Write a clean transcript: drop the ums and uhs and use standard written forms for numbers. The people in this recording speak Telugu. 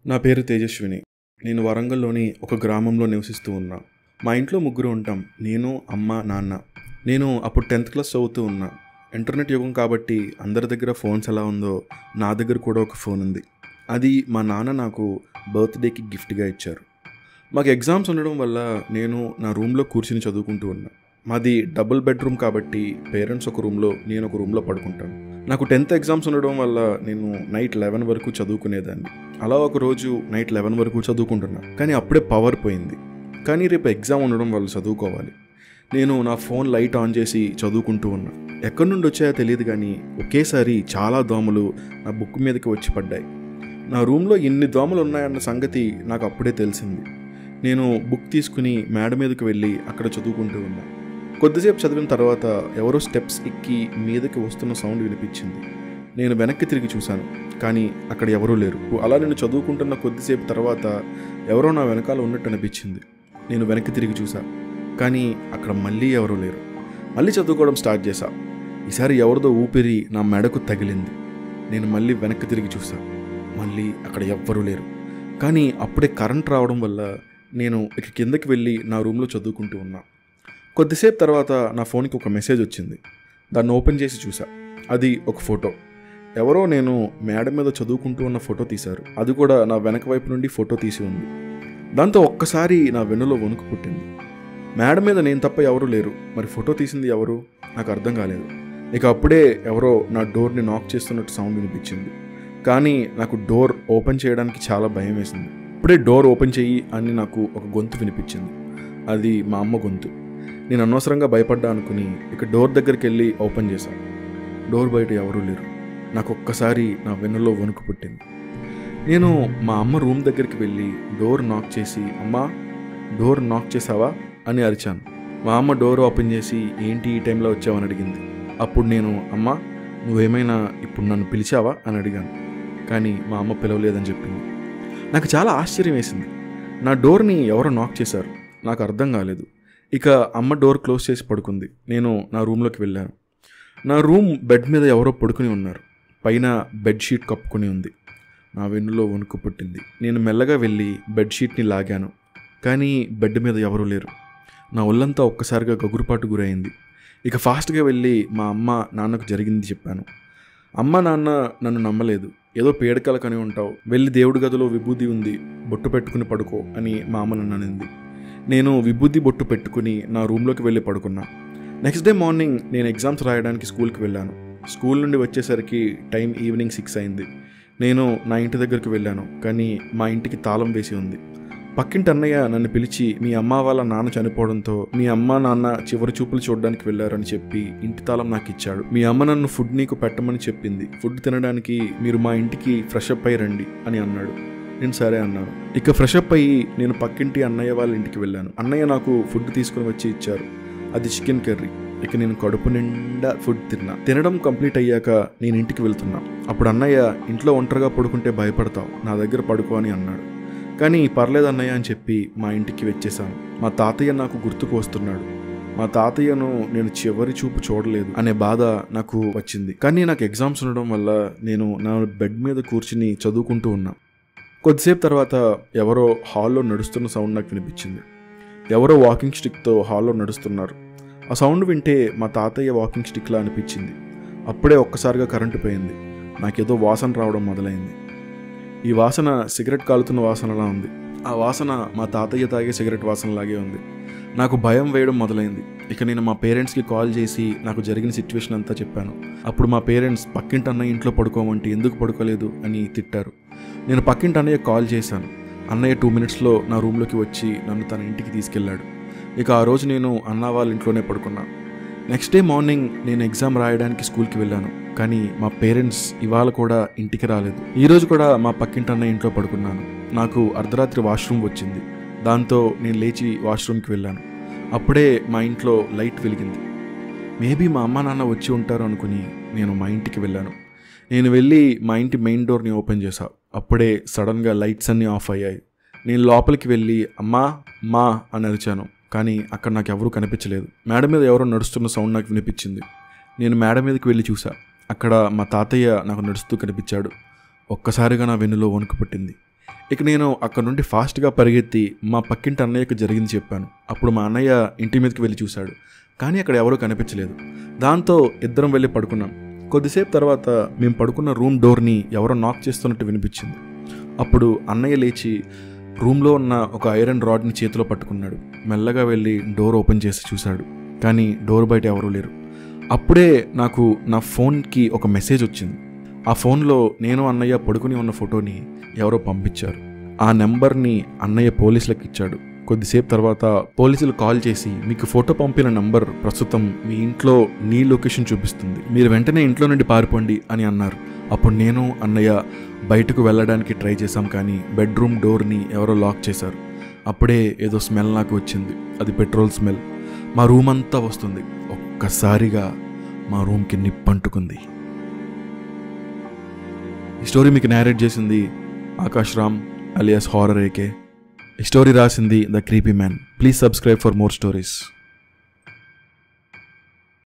నా పేరు తేజస్విని. నేను వరంగల్‌లోని ఒక గ్రామంలో నివసిస్తూ ఉన్నా. మా ఇంట్లో ముగ్గురు ఉంటాం. నేను, అమ్మ, నాన్న. నేను అప్పుడు 10th క్లాస్ చదువుతూ ఉన్నా. ఇంటర్నెట్ యుగం కాబట్టి అందరి దగ్గర ఫోన్స్ ఎలా ఉందో నా దగ్గర కూడా ఒక ఫోన్ ఉంది. అది మా నాన్న నాకు బర్త్‌డేకి గిఫ్ట్‌గా ఇచ్చారు. మాకు ఎగ్జామ్స్ ఉండడం వల్ల నేను నా రూమ్‌లో కూర్చొని చదువుకుంటూ ఉన్నా. మాది డబుల్ బెడ్రూమ్ కాబట్టి పేరెంట్స్ ఒక రూమ్‌లో, నేను ఒక రూమ్‌లో పడుకుంటాను. నాకు 10th ఎగ్జామ్స్ ఉండడం వల్ల నేను నైట్ 11 వరకు చదువుకునేదాన్ని. అలా ఒకరోజు నైట్ 11 వరకు చదువుకుంటున్నా. కానీ అప్పుడే పవర్ పోయింది. కానీ రేపు ఎగ్జామ్ ఉండడం వల్ల చదువుకోవాలి. నేను నా ఫోన్ లైట్ ఆన్ చేసి చదువుకుంటూ ఉన్నా. ఎక్కడి నుండి వచ్చాయో తెలియదు కానీ ఒకేసారి చాలా దోమలు నా బుక్ మీదకి వచ్చి పడ్డాయి. నా రూమ్లో ఎన్ని దోమలు ఉన్నాయన్న సంగతి నాకు అప్పుడే తెలిసింది. నేను బుక్ తీసుకుని మేడ మీదకి వెళ్ళి అక్కడ చదువుకుంటూ ఉన్నా. కొద్దిసేపు చదివిన తర్వాత ఎవరో స్టెప్స్ ఎక్కి మీదకి వస్తున్న సౌండ్ వినిపించింది. నేను వెనక్కి తిరిగి చూశాను, కానీ అక్కడ ఎవరూ లేరు. అలా నేను చదువుకుంటున్న కొద్దిసేపు తర్వాత ఎవరో నా వెనకాల ఉన్నట్టు అనిపించింది. నేను వెనక్కి తిరిగి చూసా, కానీ అక్కడ మళ్ళీ ఎవరూ లేరు. మళ్ళీ చదువుకోవడం స్టార్ట్ చేశా. ఈసారి ఎవరిదో ఊపిరి నా మెడకు తగిలింది. నేను మళ్ళీ వెనక్కి తిరిగి చూసా, మళ్ళీ అక్కడ ఎవ్వరూ లేరు. కానీ అప్పుడే కరెంట్ రావడం వల్ల నేను ఇక కిందకి వెళ్ళి నా రూమ్లో చదువుకుంటూ ఉన్నా. కొద్దిసేపు తర్వాత నా ఫోన్కి ఒక మెసేజ్ వచ్చింది. దాన్ని ఓపెన్ చేసి చూసా. అది ఒక ఫోటో. ఎవరో నేను మేడ మీద చదువుకుంటూ ఉన్న ఫోటో తీశారు. అది కూడా నా వెనక వైపు నుండి ఫోటో తీసి ఉంది. దాంతో ఒక్కసారి నా వెన్నులో వణుకు పుట్టింది. మేడ మీద నేను తప్ప ఎవరూ లేరు. మరి ఫోటో తీసింది ఎవరు? నాకు అర్థం కాలేదు. ఇక అప్పుడే ఎవరో నా డోర్ని నాక్ చేస్తున్నట్టు సౌండ్ వినిపించింది. కానీ నాకు డోర్ ఓపెన్ చేయడానికి చాలా భయం వేసింది. ఇప్పుడే డోర్ ఓపెన్ చెయ్యి అని నాకు ఒక గొంతు వినిపించింది. అది మా అమ్మ గొంతు. నేను అనవసరంగా భయపడ్డా అనుకుని ఇక డోర్ దగ్గరికి వెళ్ళి ఓపెన్ చేశాను. డోర్ బయట ఎవరూ లేరు. నాకు ఒక్కసారి నా వెన్నులో వణుకు పుట్టింది. నేను మా అమ్మ రూమ్ దగ్గరికి వెళ్ళి డోర్ నాక్ చేసి, అమ్మా డోర్ నాక్ చేసావా అని అరిచాను. మా అమ్మ డోర్ ఓపెన్ చేసి ఏంటి ఈ టైంలో వచ్చావని అడిగింది. అప్పుడు నేను, అమ్మ నువ్వేమైనా ఇప్పుడు నన్ను పిలిచావా అని అడిగాను. కానీ మా అమ్మ పిలవలేదని చెప్పింది. నాకు చాలా ఆశ్చర్యం వేసింది. నా డోర్ని ఎవరో నాక్ చేశారు. నాకు అర్థం కాలేదు. ఇక అమ్మ డోర్ క్లోజ్ చేసి పడుకుంది. నేను నా రూమ్లోకి వెళ్ళాను. నా రూమ్ బెడ్ మీద ఎవరో పడుకుని ఉన్నారు. పైన బెడ్షీట్ కప్పుకొని ఉంది. నా వెన్నులో వణుకు పుట్టింది. నేను మెల్లగా వెళ్ళి బెడ్షీట్ని లాగాను. కానీ బెడ్ మీద ఎవరూ లేరు. నా ఒళ్ళంతా ఒక్కసారిగా గగురుపాటు గురైంది. ఇక ఫాస్ట్గా వెళ్ళి మా అమ్మ నాన్నకు జరిగింది చెప్పాను. అమ్మ నాన్న నన్ను నమ్మలేదు. ఏదో పేడకల కని ఉంటావు, వెళ్ళి దేవుడి గదిలో విభూది ఉంది, బొట్టు పెట్టుకుని పడుకో అని మా అమ్మ నన్ను అనింది. నేను విభూది బొట్టు పెట్టుకుని నా రూమ్లోకి వెళ్ళి పడుకున్నా. నెక్స్ట్ డే మార్నింగ్ నేను ఎగ్జామ్స్ రాయడానికి స్కూల్కి వెళ్ళాను. స్కూల్ నుండి వచ్చేసరికి టైం ఈవినింగ్ 6 అయింది. నేను నా ఇంటి దగ్గరికి వెళ్ళాను, కానీ మా ఇంటికి తాళం వేసి ఉంది. పక్కింటి అన్నయ్య నన్ను పిలిచి మీ అమ్మ వాళ్ళ నాన్న చనిపోవడంతో మీ అమ్మ నాన్న చివరి చూపులు చూడడానికి వెళ్ళారని చెప్పి ఇంటి తాళం నాకు ఇచ్చాడు. మీ అమ్మ నన్ను ఫుడ్ నీకు పెట్టమని చెప్పింది. ఫుడ్ తినడానికి మీరు మా ఇంటికి ఫ్రెష్ అప్ అయ్యి రండి అని అన్నాడు. నేను సరే అన్నాను. ఇక ఫ్రెష్ అప్ అయ్యి నేను పక్కింటి అన్నయ్య వాళ్ళ ఇంటికి వెళ్ళాను. అన్నయ్య నాకు ఫుడ్ తీసుకుని వచ్చి ఇచ్చారు. అది చికెన్ కర్రీ. ఇక నేను కడుపు నిండా ఫుడ్ తినడం కంప్లీట్ అయ్యాక నేను ఇంటికి వెళ్తున్నా. అప్పుడు అన్నయ్య, ఇంట్లో ఒంటరిగా పడుకుంటే భయపడతావు, నా దగ్గర పడుకో అని అన్నాడు. కానీ పర్లేదు అన్నయ్య అని చెప్పి మా ఇంటికి వచ్చేసాను. మా తాతయ్య నాకు గుర్తుకు వస్తున్నాడు. మా తాతయ్యను నేను చివరి చూపు చూడలేదు అనే బాధ నాకు వచ్చింది. కానీ నాకు ఎగ్జామ్స్ ఉండడం వల్ల నేను నా బెడ్ మీద కూర్చుని చదువుకుంటూ ఉన్నా. కొద్దిసేపు తర్వాత ఎవరో హాల్లో నడుస్తున్న సౌండ్ నాకు వినిపించింది. ఎవరో వాకింగ్ స్టిక్తో హాల్లో నడుస్తున్నారు. ఆ సౌండ్ వింటే మా తాతయ్య వాకింగ్ స్టిక్లా అనిపించింది. అప్పుడే ఒక్కసారిగా కరెంటు పోయింది. నాకేదో వాసన రావడం మొదలైంది. ఈ వాసన సిగరెట్ కాలుతున్న వాసనలా ఉంది. ఆ వాసన మా తాతయ్య తాగే సిగరెట్ వాసనలాగే ఉంది. నాకు భయం వేయడం మొదలైంది. ఇక నేను మా పేరెంట్స్కి కాల్ చేసి నాకు జరిగిన సిచ్యువేషన్ అంతా చెప్పాను. అప్పుడు మా పేరెంట్స్ పక్కింటి అన్నయ్య ఇంట్లో పడుకోమంటే ఎందుకు పడుకోలేదు అని తిట్టారు. నేను పక్కింటి అన్నయ్య కాల్ చేశాను. అన్నయ్య 2 minutesలో నా రూమ్లోకి వచ్చి నన్ను తన ఇంటికి తీసుకెళ్లాడు. ఇక ఆ రోజు నేను అన్న వాళ్ళ ఇంట్లోనే పడుకున్నా. నెక్స్ట్ డే మార్నింగ్ నేను ఎగ్జామ్ రాయడానికి స్కూల్కి వెళ్ళాను. కానీ మా పేరెంట్స్ ఇవాళ కూడా ఇంటికి రాలేదు. ఈరోజు కూడా మా పక్కింటి అన్నయ్య ఇంట్లో పడుకున్నాను. నాకు అర్ధరాత్రి వాష్రూమ్ వచ్చింది. దాంతో నేను లేచి వాష్రూమ్కి వెళ్ళాను. అప్పుడే మా ఇంట్లో లైట్ వెలిగింది. మేబీ మా అమ్మ నాన్న వచ్చి ఉంటారు అనుకుని నేను మా ఇంటికి వెళ్ళాను. నేను వెళ్ళి మా ఇంటి మెయిన్ డోర్ని ఓపెన్ చేశా. అప్పుడే సడన్గా లైట్స్ అన్నీ ఆఫ్ అయ్యాయి. నేను లోపలికి వెళ్ళి అమ్మా మా అని అరిచాను. కానీ అక్కడ నాకు ఎవరూ కనిపించలేదు. మేడ మీద ఎవరో నడుస్తున్న సౌండ్ నాకు వినిపించింది. నేను మేడ మీదకి వెళ్ళి చూసా. అక్కడ మా తాతయ్య నాకు నడుస్తూ కనిపించాడు. ఒక్కసారిగా నా వెన్నులో వణుకు పుట్టింది. ఇక నేను అక్కడ నుండి ఫాస్ట్గా పరిగెత్తి మా పక్కింటి అన్నయ్యకి జరిగింది చెప్పాను. అప్పుడు మా అన్నయ్య ఇంటి మీదకి వెళ్ళి చూశాడు, కానీ అక్కడ ఎవరూ కనిపించలేదు. దాంతో ఇద్దరం వెళ్ళి పడుకున్నాం. కొద్దిసేపు తర్వాత మేము పడుకున్న రూమ్ డోర్ని ఎవరో నాక్ చేస్తున్నట్టు వినిపించింది. అప్పుడు అన్నయ్య లేచి రూమ్లో ఉన్న ఒక ఐరన్ రాడ్ని చేతిలో పట్టుకున్నాడు. మెల్లగా వెళ్ళి డోర్ ఓపెన్ చేసి చూశాడు, కానీ డోర్ బయట ఎవరూ లేరు. అప్పుడే నాకు నా ఫోన్కి ఒక మెసేజ్ వచ్చింది. ఆ ఫోన్లో నేను అన్నయ్య పడుకుని ఉన్న ఫోటోని ఎవరో పంపించారు. ఆ నెంబర్ని అన్నయ్య పోలీసులకు ఇచ్చాడు. కొద్దిసేపు తర్వాత పోలీసులు కాల్ చేసి, మీకు ఫోటో పంపిన నంబర్ ప్రస్తుతం మీ ఇంట్లో నీ లొకేషన్ చూపిస్తుంది, మీరు వెంటనే ఇంట్లో నుండి పారిపోండి అని అన్నారు. అప్పుడు నేను అన్నయ్య బయటకు వెళ్ళడానికి ట్రై చేశాం, కానీ బెడ్రూమ్ డోర్ని ఎవరో లాక్ చేశారు. అప్పుడే ఏదో స్మెల్ నాకు వచ్చింది. అది పెట్రోల్ స్మెల్. మా రూమ్ అంతా వస్తుంది. ఒక్కసారిగా మా రూమ్కి నిప్పంటుకుంది. ఈ స్టోరీ మీకు నేరేట్ చేసింది Akash Ram alias horror AK. ఈ స్టోరీ రాసింది the creepy man. Please subscribe for more stories.